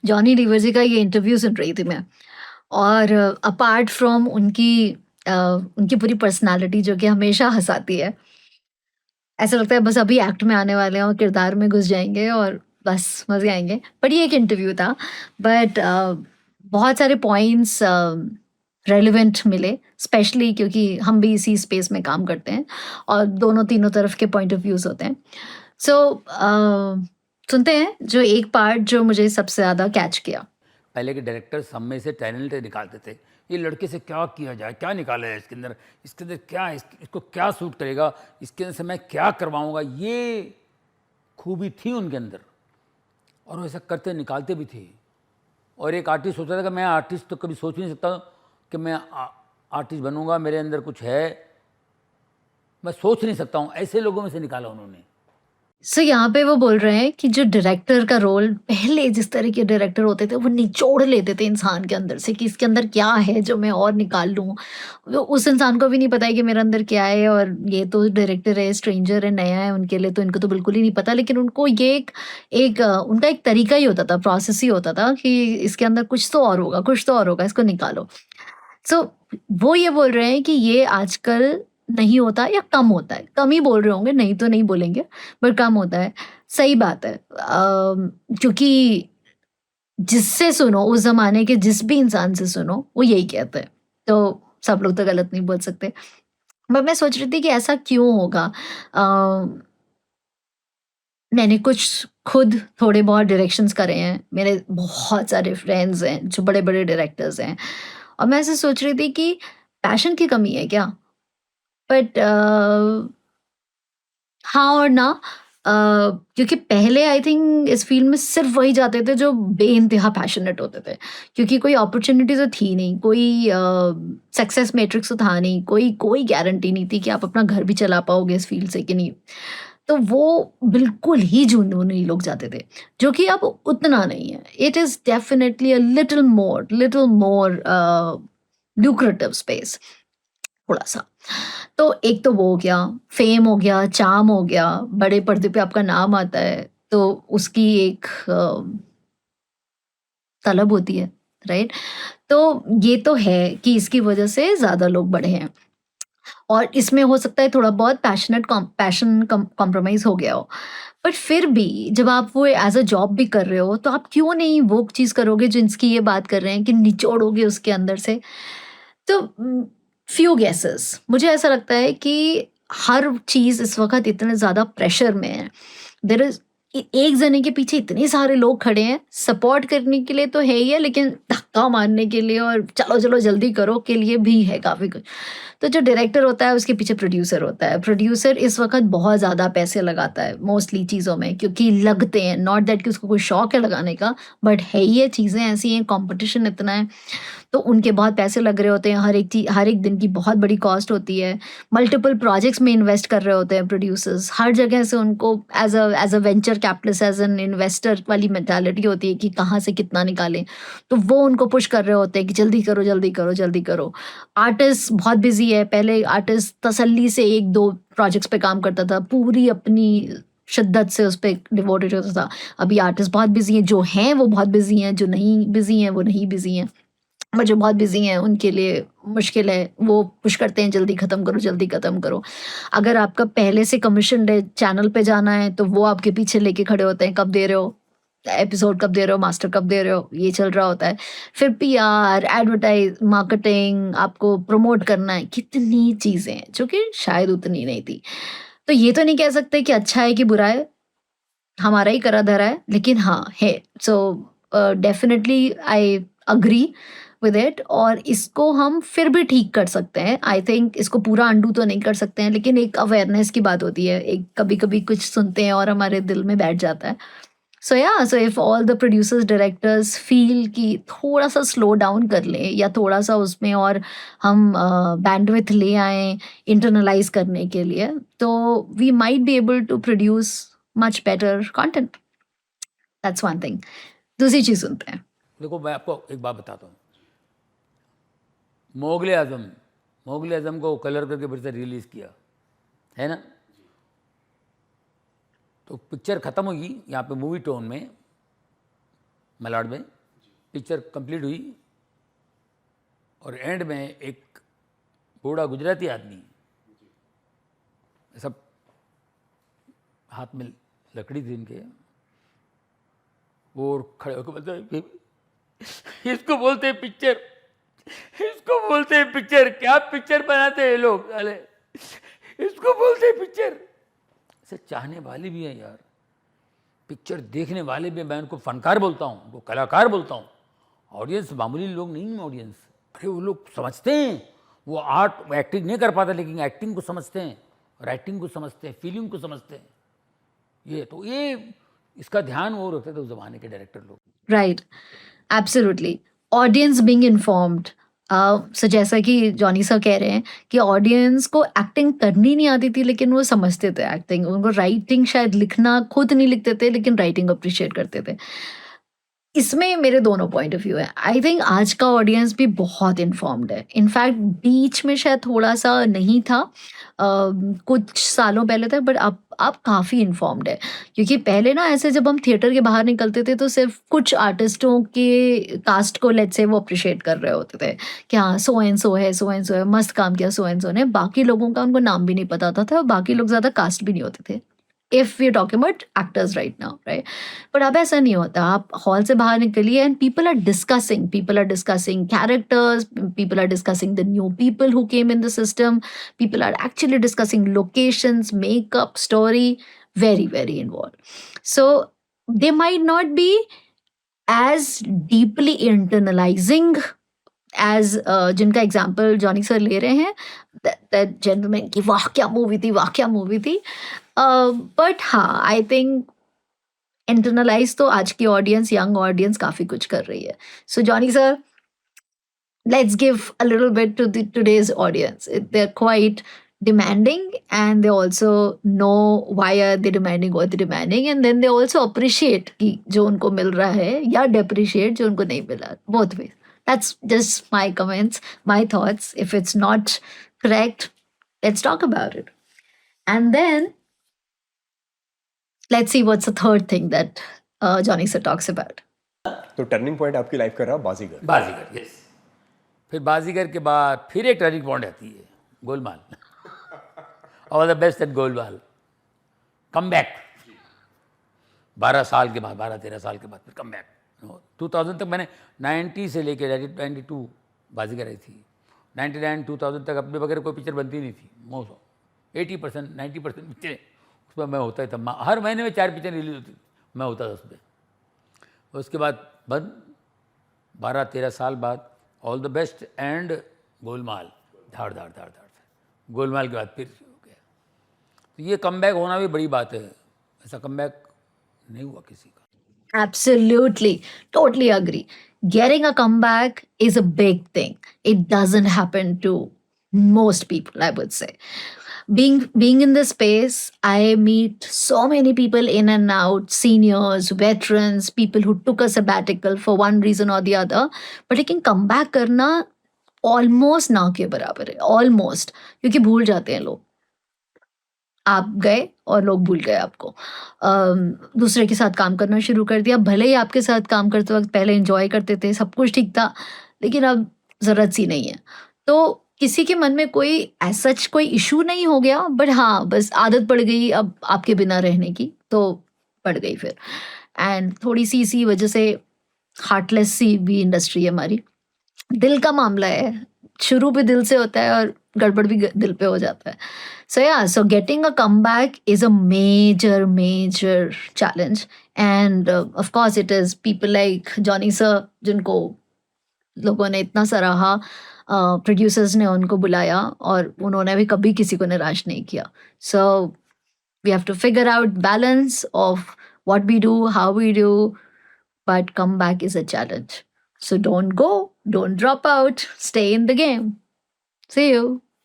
Johnny liver जी का ये interview सुन रही थी मैं, और अपार्ट फ्रॉम उनकी पूरी पर्सनैलिटी जो कि हमेशा हँसाती है, ऐसा लगता है बस अभी एक्ट में आने वाले हैं और किरदार में घुस जाएँगे और बस मज़े आएँगे। बट ये एक इंटरव्यू था, बट बहुत सारे पॉइंट्स रेलेवेंट मिले, स्पेशली क्योंकि हम भी इसी स्पेस में काम करते हैं और दोनों तीनों तरफ के पॉइंट ऑफ व्यूज़ होते हैं। सो सुनते हैं जो एक पार्ट जो मुझे सबसे ज़्यादा कैच किया। पहले के डायरेक्टर्स हम में से टैलेंट निकालते थे, ये लड़के से क्या किया जाए, क्या निकाला जाए इसके अंदर क्या है, इसको क्या सूट करेगा, इसके अंदर से मैं क्या करवाऊंगा, ये खूबी थी उनके अंदर और वो ऐसा करते निकालते भी थे। और एक आर्टिस्ट सोचता था कि मैं आर्टिस्ट तो कभी सोच नहीं सकता कि मैं आर्टिस्ट बनूंगा, मेरे अंदर कुछ है, मैं सोच नहीं सकता हूँ, ऐसे लोगों में से निकाला उन्होंने। सो यहाँ पे वो बोल रहे हैं कि जो डायरेक्टर का रोल, पहले जिस तरह के डायरेक्टर होते थे वो निचोड़ लेते थे इंसान के अंदर से कि इसके अंदर क्या है जो मैं और निकाल लूँ। वो उस इंसान को भी नहीं पता है कि मेरे अंदर क्या है, और ये तो डायरेक्टर है, स्ट्रेंजर है, नया है उनके लिए, तो इनको तो बिल्कुल ही नहीं पता। लेकिन उनको ये उनका एक तरीका ही होता था, प्रोसेस ही होता था कि इसके अंदर कुछ तो और होगा, कुछ तो और होगा, इसको निकालो। सो वो ये बोल रहे हैं कि ये आजकल नहीं होता या कम होता है। कम ही बोल रहे होंगे, नहीं तो नहीं बोलेंगे, बट कम होता है। सही बात है। क्योंकि जिससे सुनो, उस ज़माने के जिस भी इंसान से सुनो, वो यही कहते हैं। तो सब लोग तो गलत नहीं बोल सकते। बट मैं सोच रही थी कि ऐसा क्यों होगा? अ, मैंने कुछ खुद थोड़े बहुत डायरेक्शंस करे हैं। मेरे बहुत सारे फ्रेंड्स हैं जो बड़े-बड़े डायरेक्टर्स हैं। और मैं ऐसे सोच रही थी कि पैशन की कमी है क्या? बट हाँ और ना। क्योंकि पहले आई थिंक इस फ़ील्ड में सिर्फ़ वही जाते थे जो बेइंतहा पैशनेट होते थे। क्योंकि कोई अपॉर्च्युनिटी तो थी नहीं, कोई सक्सेस मैट्रिक्स तो था नहीं, कोई कोई गारंटी नहीं थी कि आप अपना घर भी चला पाओगे इस फ़ील्ड से कि नहीं। तो वो बिल्कुल ही जुनूनी लोग जाते थे, जो कि अब उतना नहीं है। It is definitely a little more lucrative space, थोड़ा-सा। तो एक तो वो हो गया, फ़ेम हो गया, चार्म हो गया, बड़े पर्दे पे आपका नाम आता है, तो उसकी एक तलब होती है, राइट? तो ये तो है कि इसकी वजह से ज़्यादा लोग बढ़े हैं, और इसमें हो सकता है थोड़ा बहुत पैशन कॉम्प्रोमाइज़ हो गया हो। बट फिर भी जब आप वो एज़ अ जॉब भी कर रहे हो, तो आप क्यों नहीं वो चीज़ करोगे जिसकी ये बात कर रहे हैं कि निचोड़ोगे उसके अंदर से? तो फ्यू गेसेस, मुझे ऐसा लगता है कि हर चीज़ इस वक़्त इतने ज़्यादा प्रेशर में है। देयर इज़ एक जने के पीछे इतने सारे लोग खड़े हैं, सपोर्ट करने के लिए तो है ही है, लेकिन धक्का मारने के लिए और चलो, चलो जल्दी करो के लिए भी है काफ़ी कुछ। तो जो डायरेक्टर होता है उसके पीछे प्रोड्यूसर होता है। प्रोड्यूसर इस वक़्त बहुत ज़्यादा पैसे लगाता है मोस्टली चीज़ों में, क्योंकि लगते हैं, नॉट दैट कि उसको कोई शौक है लगाने का, बट है ही है, चीज़ें ऐसी हैं, कॉम्पिटिशन इतना है। तो उनके बहुत पैसे लग रहे होते हैं, हर एक दिन की बहुत बड़ी कॉस्ट होती है। मल्टीपल प्रोजेक्ट्स में इन्वेस्ट कर रहे होते हैं प्रोड्यूसर्स। हर जगह से उनको as a venture capitalist, as an investor वाली मेंटालिटी होती है कि कहाँ से कितना निकालें। तो वो उनको पुश कर रहे होते हैं कि जल्दी करो, जल्दी करो, जल्दी करो। आर्टिस्ट बहुत बिज़ी है, पहले आर्टिस्ट तसल्ली से 1-2 प्रोजेक्ट्स पे काम करता था, पूरी अपनी शिद्दत से उस पे डिवोटेड होता था। अभी आर्टिस्ट बहुत बिज़ी हैं, जो हैं वो बहुत बिज़ी हैं, जो नहीं बिज़ी हैं, वो नहीं बिज़ी हैं। बट जो बहुत बिज़ी हैं उनके लिए मुश्किल है, वो पुश करते हैं जल्दी ख़त्म करो, जल्दी ख़त्म करो। अगर आपका पहले से कमीशन्ड है, चैनल पे जाना है, तो वो आपके पीछे लेके खड़े होते हैं, कब दे रहे हो? एपिसोड कब दे रहे हो? मास्टर कब दे रहे हो? ये चल रहा होता है। फिर पीआर, एडवर्टाइज़, मार्केटिंग, आपको प्रमोट करना है, कितनी चीज़ें हैं, जो कि शायद उतनी नहीं थी। तो ये तो नहीं कह सकते कि अच्छा है कि बुरा है, हमारा ही करा धरा है, लेकिन हाँ, है। So definitely I agree with it, और इसको हम फिर भी ठीक कर सकते हैं। आई थिंक इसको पूरा अनडू तो नहीं कर सकते हैं, लेकिन एक अवेयरनेस की बात होती है। एक कभी-कभी कुछ सुनते हैं और हमारे दिल में बैठ जाता है। सो या so if all the producers, directors feel कि थोड़ा-सा स्लो डाउन कर लें, या थोड़ा-सा उसमें और हम बैंडविड्थ ले आएँ इंटरनलाइज़ करने के लिए, तो we might be able to produce much better content. That's one thing. दूसरी चीज़ सुनते हैं। देखो, मैं आपको एक बात बताता हूँ। मोगले आज़म, मोगले आज़म को कलर करके फिर से रिलीज़ किया, है ना? तो पिक्चर ख़त्म होगी यहाँ पे मूवी टोन में, मलाड में। पिक्चर कंप्लीट हुई और एंड में एक बूढ़ा गुजराती आदमी, सब हाथ में लकड़ी थी इनके, वो खड़े होकर बोलते हैं, इसको बोलते हैं पिक्चर, इसको बोलते हैं पिक्चर, क्या पिक्चर बनाते हैं ये लोग साले, इसको बोलते हैं पिक्चर। ऐसे चाहने वाले भी हैं यार, पिक्चर देखने वाले भी। मैं उनको फनकार बोलता हूँ, उनको कलाकार बोलता हूँ। ऑडियंस मामूली लोग नहीं है ऑडियंस। अरे वो लोग समझते हैं, वो आर्ट, वो एक्टिंग नहीं कर पाते लेकिन एक्टिंग को समझते हैं, और एक्टिंग को समझते हैं, फीलिंग को समझते हैं। ये इसका ध्यान वो रखते थे उस जमाने के डायरेक्टर लोग। Right, absolutely. Audience being informed. So जैसा कि जॉनी सर कह रहे हैं कि ऑडियंस को एक्टिंग करनी नहीं आती थी लेकिन वो समझते थे एक्टिंग। उनको राइटिंग, शायद लिखना खुद नहीं लिखते थे लेकिन राइटिंग अप्रिशिएट करते थे। इसमें मेरे दोनों पॉइंट ऑफ व्यू है। आई थिंक आज का ऑडियंस भी बहुत इन्फॉर्म्ड है। इनफैक्ट बीच में शायद थोड़ा-सा नहीं था, कुछ सालों पहले तक, बट अब काफ़ी इन्फॉर्म्ड है। क्योंकि पहले ना ऐसे जब हम थिएटर के बाहर निकलते थे तो सिर्फ़ कुछ आर्टिस्टों के कास्ट को लेट्स से वो अप्रिशिएट कर रहे होते थे कि हाँ, सो एंड सो है, सो एंड सो है, मस्त काम किया सो एंड सो ने। बाकी लोगों का उनको नाम भी नहीं पता होता था, और बाकी लोग ज़्यादा कास्ट भी नहीं होते थे। If we are talking about actors right now, right? But अब ऐसा नहीं होता। आप हॉल से बाहर निकलिए and people are discussing characters, people are discussing the new people who came in the system, people are actually discussing locations, makeup, story, very very involved. So they might not be as deeply internalizing as जिनका example Johnny sir ले रहे हैं, that gentleman की वाह क्या movie थी, वाह क्या मूवी थी। बट हाँ, आई थिंक इंटरनलाइज तो आज की ऑडियंस, यंग ऑडियंस काफ़ी कुछ कर रही है। So Johnny sir, let's give a little bit to today's audience. They're quite demanding, and they also know why are they demanding what they're demanding, and then they also appreciate कि जो उनको मिल रहा है, या depreciate जो उनको नहीं मिला। Both ways. That's just my comments, my thoughts. If it's not correct, let's talk about it. And then let's see what's the third thing that Johnny sir talks about. तो टर्निंग पॉइंट आपकी life का रहा बाजीगर। बाजीगर, yes. फिर बाजीगर के बाद फिर एक turning point आती है, Golmaal. All the best at Golmaal. Come back 12 साल के बाद, 12-13 साल के बाद फिर कम बैक। 2000 तक मैंने 90 से लेके 92 बाजीगर आई थी। 99-2000 तक अपने बगैर कोई पिक्चर बनती नहीं थी। मोस्ट 80% 90% पिक्चरें उसमें मैं होता ही था। हर महीने में 4 पिक्चर रिलीज होती थी, मैं होता था उसमें। उसके बाद बंद, 12-13 साल बाद all the best and Golmaal, धाड़ धाड़ धाड़ धाड़। गोलमाल के बाद फिर हो गया। तो ये कमबैक होना भी बड़ी बात है। ऐसा कमबैक नहीं हुआ किसी का। Absolutely, totally agree. Getting a comeback is a big thing. It doesn't happen to most people, I would say. Being in this space, I meet so many people in and out, seniors, veterans, people who took a sabbatical for one reason or the other. But लेकिन comeback करना almost ना के बराबर है, almost, क्योंकि भूल जाते हैं लोग। आप गए और लोग भूल गए आपको। दूसरे के साथ काम करना शुरू कर दिया। भले ही आपके साथ काम करते वक्त पहले एंजॉय करते थे, सब कुछ ठीक था, लेकिन अब ज़रूरत सी नहीं है। तो किसी के मन में कोई एज सच कोई इशू नहीं हो गया, बट हाँ, बस आदत पड़ गई अब आपके बिना रहने की, तो पड़ गई फिर। एंड थोड़ी सी इसी वजह से हार्टलेस सी भी इंडस्ट्री है हमारी। दिल का मामला है, शुरू भी दिल से होता है और गड़बड़ भी दिल पे हो जाता है। So getting a comeback is a major challenge, and of course it is people like Johnny sir जिनको लोगों ने इतना सराहा, प्रोड्यूसर्स ने उनको बुलाया और उन्होंने भी कभी किसी को निराश नहीं किया। So we have to figure out balance of what we do, how we do, but comeback is a challenge. So don't go, don't drop out, stay in the game. See you.